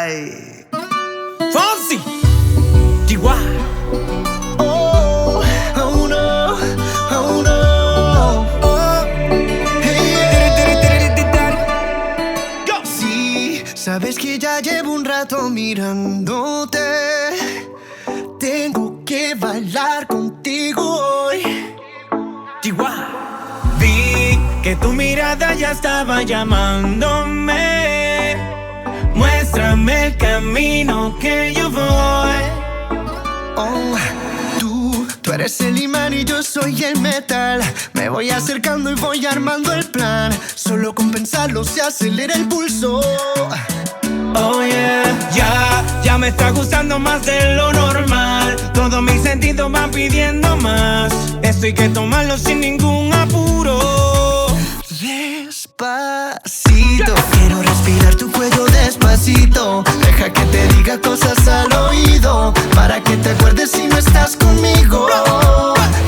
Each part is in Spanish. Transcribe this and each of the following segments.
Ay. Fonsi, Chihuahua. Oh, oh no, oh no. Oh, hey. Sí, sabes que ya llevo un rato mirándote. Tengo que bailar contigo hoy. Chihuahua. Vi que tu mirada ya estaba llamándome. Muéstrame el camino que yo voy. Oh, tú eres el imán y yo soy el metal. Me voy acercando y voy armando el plan. Solo con pensarlo se acelera el pulso. Oh yeah, ya me está gustando más de lo normal. Todos mis sentidos van pidiendo más. Esto hay que tomarlo sin ningún apuro. Despacito, quiero respirar tu cuello despacito. Deja que te diga cosas al oído, para que te acuerdes si no estás conmigo.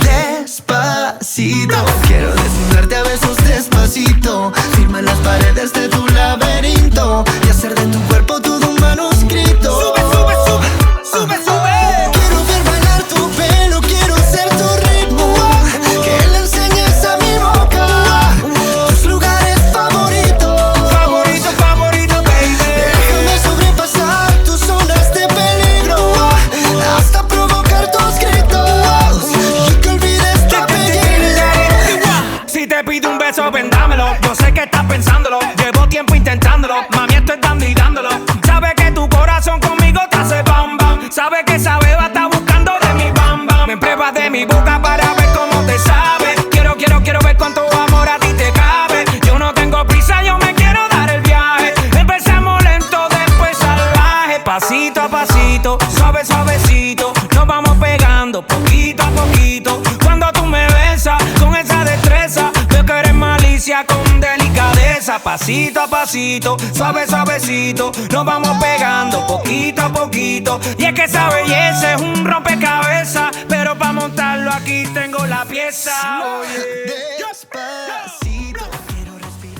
Despacito, quiero desnudarte a besos despacito. Firma las paredes de tu laberinto y hacer de tu cuerpo todo un manuscrito. Sube, sube, sube, sube, sube. Quiero ver bailar tu pelo, quiero ser tu ritmo. Que le enseñes a mi boca tus lugares favoritos. Favorito, favorito, baby. Déjame sobrepasar tus zonas de peligro, hasta provocar tus gritos y que olvides tu apellido. Si te pido un beso, vendámelo. Yo sé que estás pensándolo. Llevo tiempo intentándolo. Mami, esto es dando y dándolo. Sabe que tu corazón conmigo te hace bam bam. Sabe que esa beba está buscando de mi bam bam. Me pruebas de mi boca para ver cómo te sabe. Quiero ver cuánto amor a ti te cabe. Yo no tengo prisa, yo me quiero dar el viaje. Empezamos lento, después salvaje. Pasito a pasito, suave, suavecito. Nos vamos pegando poquito a poquito. Cuando tú me besas con esa destreza, veo que eres malicia con delicadeza. Pasito a pasito, suave, suavecito. Nos vamos pegando poquito a poquito. Y es que esa belleza es un rompecabezas, pero para montarlo aquí tengo la pieza. Oye.